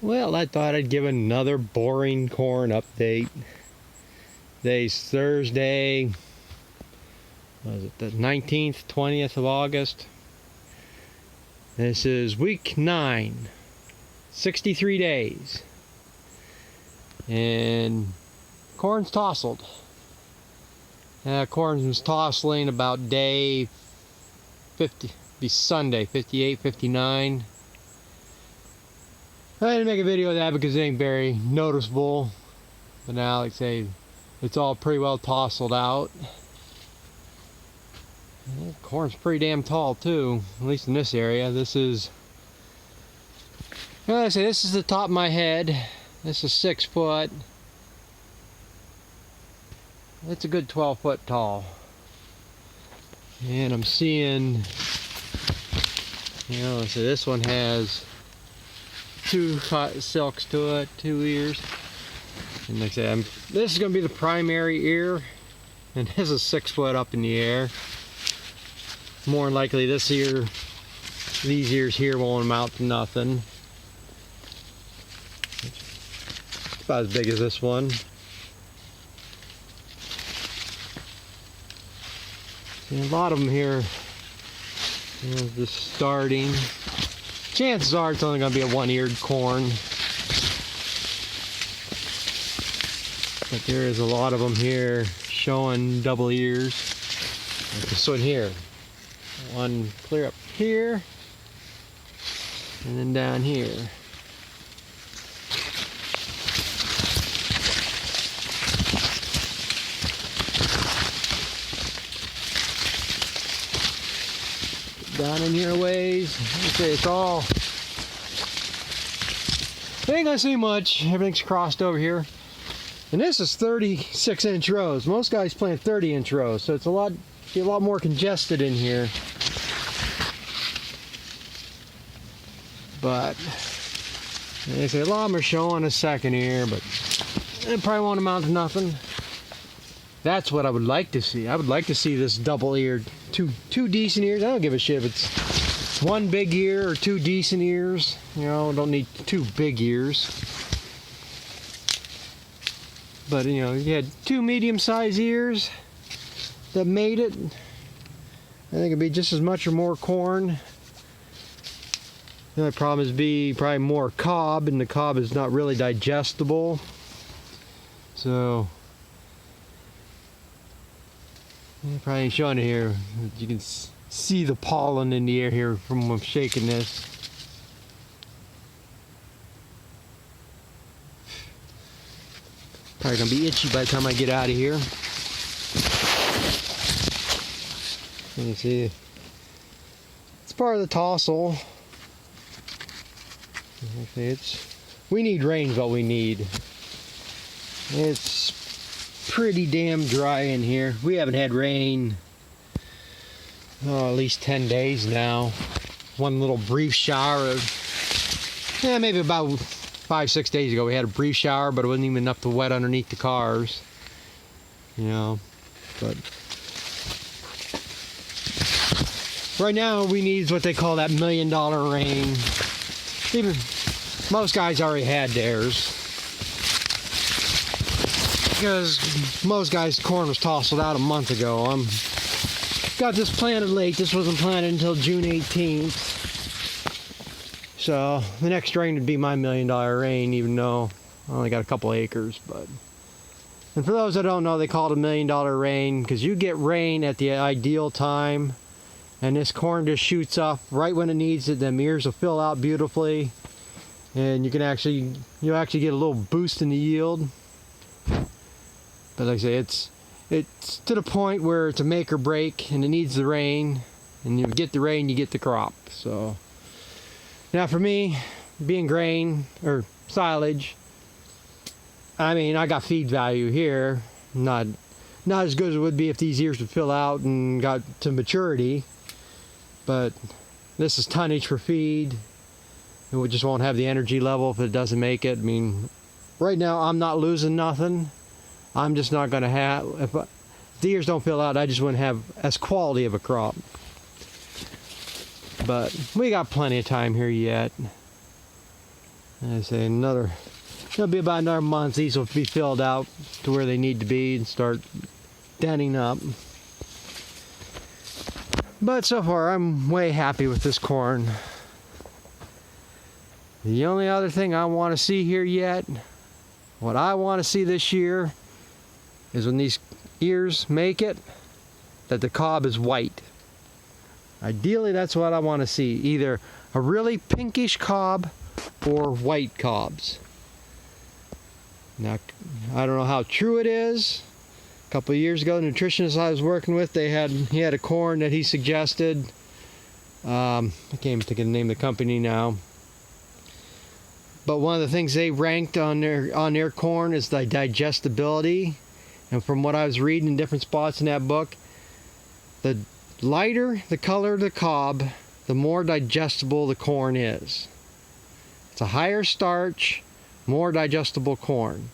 Well, I thought I'd give another boring corn update. Today's Thursday. Was it the 19th, 20th of August? This is week 9. 63 days. And corn's tousled. Corn was tossling about day 50, be Sunday, 58, 59. I didn't make a video of that because it ain't very noticeable. But now, like I say, it's all pretty well tousled out. And corn's pretty damn tall too, at least in this area. This is, like I say, this is the top of my head. This is 6 foot. It's a good 12 foot tall. And I'm seeing, let's see, this one has 2 silks to it, 2 ears. And like I said, this is going to be the primary ear. And this is 6 foot up in the air. More than likely this ear, these ears here won't amount to nothing. It's about as big as this one. And a lot of them here, just starting. Chances are it's only going to be a one-eared corn. But there is a lot of them here showing double ears. Like this one here. One clear up here. And then down here. Down in here a ways. Okay, it's all. I ain't gonna see much. Everything's crossed over here. And this is 36-inch rows. Most guys plant 30-inch rows, so it's a lot more congested in here. But they say a lot of them are showing a second ear, but it probably won't amount to nothing. That's what I would like to see. I would like to see this double-eared, two decent ears. I don't give a shit if it's 1 big ear or 2 decent ears. Don't need 2 big ears. But you had 2 medium-sized ears that made it. I think it'd be just as much or more corn. The only problem is probably more cob, and the cob is not really digestible. So probably ain't showing it here. You can see the pollen in the air here from when I'm shaking this. Probably gonna be itchy by the time I get out of here. You can see it's part of the tossel. We need rain is what we need. It's pretty damn dry in here. We haven't had rain at least 10 days now. One little brief shower maybe about 5-6 days ago we had a brief shower, but it wasn't even enough to wet underneath the cars. But right now we need what they call that $1 million rain. Even most guys already had theirs, because most guys' corn was tousled out a month ago. Got this planted late. This wasn't planted until June 18th. So the next rain would be my $1 million rain, even though I only got a couple acres. And for those that don't know, they call it $1 million rain because you get rain at the ideal time, and this corn just shoots up right when it needs it. Them ears will fill out beautifully, and you'll actually get a little boost in the yield. But like I say, it's to the point where it's a make or break, and it needs the rain. And you get the rain, you get the crop. So now for me, being grain or silage, I got feed value here. Not as good as it would be if these ears would fill out and got to maturity. But this is tonnage for feed. We just won't have the energy level if it doesn't make it. Right now I'm not losing nothing. I'm just not going to have, if the ears don't fill out, I just wouldn't have as quality of a crop. But we got plenty of time here yet. I say it'll be about another month. These will be filled out to where they need to be and start denting up. But so far, I'm way happy with this corn. The only other thing I want to see here yet, what I want to see this year, is when these ears make it, that the cob is white. Ideally, that's what I want to see. Either a really pinkish cob or white cobs. Now, I don't know how true it is. A couple of years ago, the nutritionist I was working with, he had a corn that he suggested. I can't even think of the name of the company now. But one of the things they ranked on their corn is the digestibility. And from what I was reading in different spots in that book, the lighter the color of the cob, the more digestible the corn is. It's a higher starch, more digestible corn.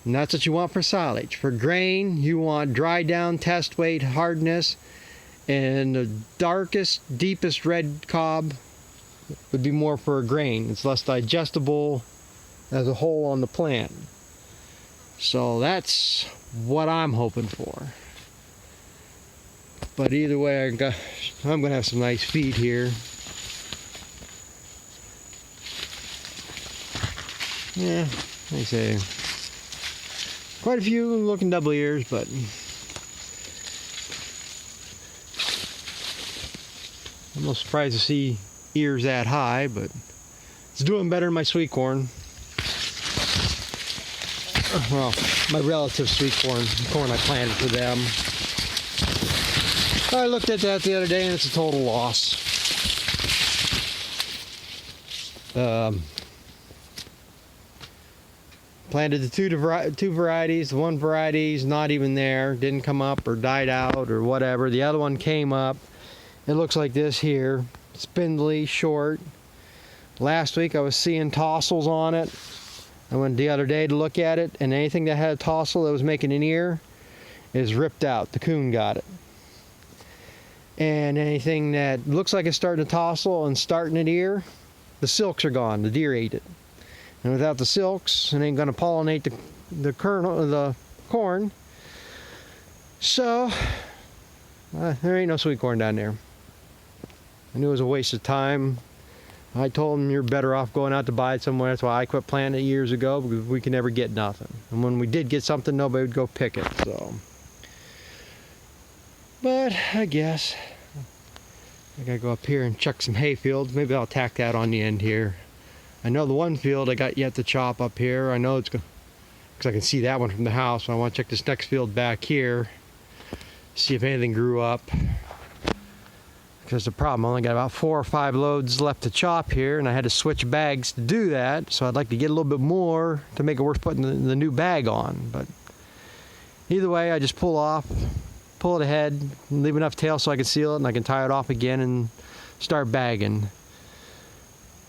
And that's what you want for silage. For grain, you want dry down, test weight, hardness, and the darkest, deepest red cob would be more for a grain. It's less digestible as a whole on the plant. So that's what I'm hoping for. But either way, I'm going to have some nice feed here. Yeah, like I say, quite a few looking double ears, but I'm not surprised to see ears that high, but it's doing better than my sweet corn. Well, my relative sweet corn I planted for them. I looked at that the other day and it's a total loss. Planted the two varieties. The one variety's not even there, didn't come up or died out or whatever. The other one came up. It looks like this here, spindly, short. Last week I was seeing tassels on it. I went the other day to look at it, and anything that had a tassel that was making an ear is ripped out. The coon got it. And anything that looks like it's starting to tassel and starting an ear, the silks are gone. The deer ate it. And without the silks, it ain't going to pollinate the kernel of the corn. So, there ain't no sweet corn down there. I knew it was a waste of time. I told them you're better off going out to buy it somewhere. That's why I quit planting it years ago, because we could never get nothing. And when we did get something, nobody would go pick it. So, but I guess I gotta go up here and check some hay fields. Maybe I'll tack that on the end here. I know the one field I got yet to chop up here. I know it's good because I can see that one from the house. So I want to check this next field back here, see if anything grew up. Because the problem, I only got about 4 or 5 loads left to chop here, and I had to switch bags to do that. So I'd like to get a little bit more to make it worth putting the new bag on. But either way, I just pull it ahead, leave enough tail so I can seal it, and I can tie it off again and start bagging.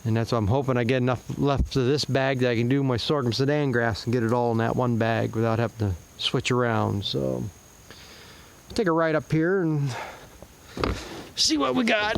And that's what I'm hoping I get enough left of this bag that I can do my sorghum sedan grass and get it all in that one bag without having to switch around. So I'll take a ride up here and see what we got.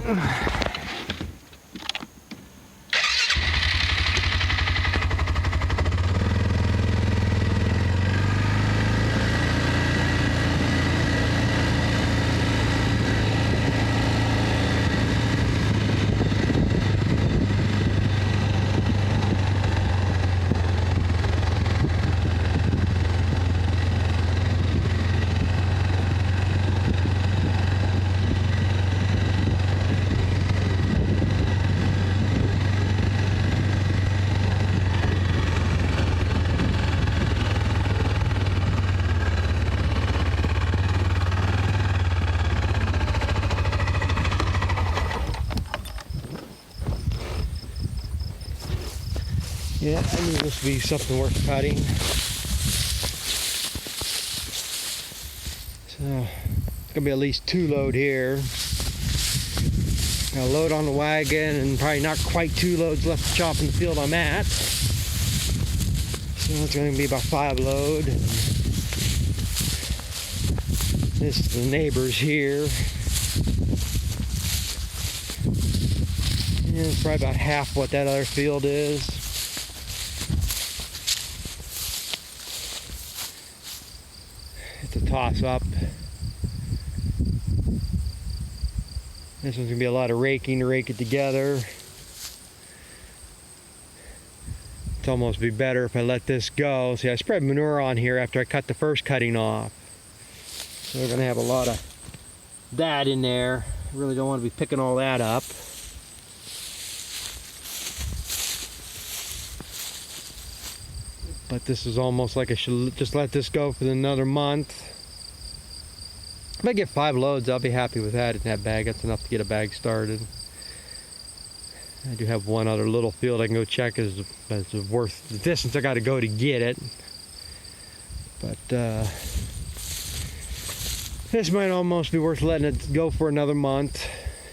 Yeah, I knew this would be something worth cutting. So, it's gonna be at least 2 load here. Got a load on the wagon and probably not quite 2 loads left to chop in the field I'm at. So it's gonna be about 5 load. This is the neighbors here. Yeah, it's probably about half what that other field is. toss up. This one's gonna be a lot of raking to rake it together. It's almost be better if I let this go. See, I spread manure on here after I cut the first cutting off. So we're gonna have a lot of that in there. I really don't want to be picking all that up. But this is almost like I should just let this go for another month. If I get 5 loads, I'll be happy with that in that bag. That's enough to get a bag started. I do have one other little field I can go check as worth the distance I got to go to get it. But this might almost be worth letting it go for another month.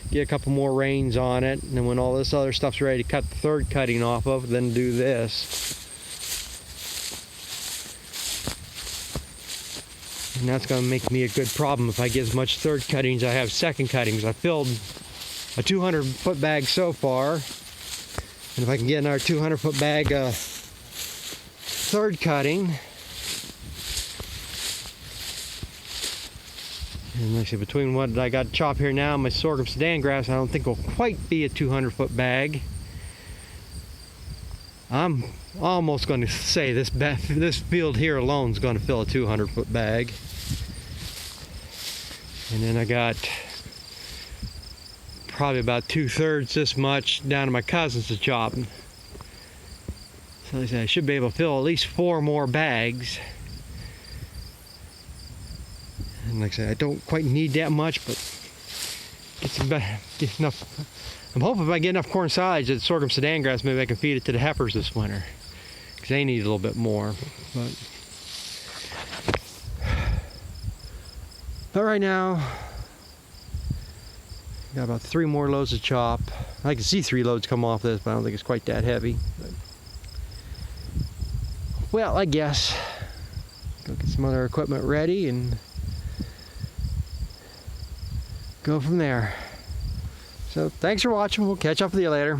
Get a couple more rains on it, and then when all this other stuff's ready to cut the third cutting off of, then do this. And that's going to make me a good problem if I get as much third cuttings as I have second cuttings. I filled a 200-foot bag so far, and if I can get another 200-foot bag third cutting, and like I said, between what I got chopped here now and my sorghum Sudan grass, I don't think will quite be a 200-foot bag. I'm almost going to say this field here alone is going to fill a 200-foot bag. And then I got probably about 2/3 this much down to my cousins to chop. So like I said, I should be able to fill at least 4 more bags. And like I said, I don't quite need that much, but get enough. I'm hoping if I get enough corn silage at sorghum Sudan grass, maybe I can feed it to the heifers this winter, because they need a little bit more. But right now, got about 3 more loads to chop. I can see 3 loads come off this, but I don't think it's quite that heavy. But, well, I guess go get some other equipment ready and go from there. So thanks for watching. We'll catch up with you later.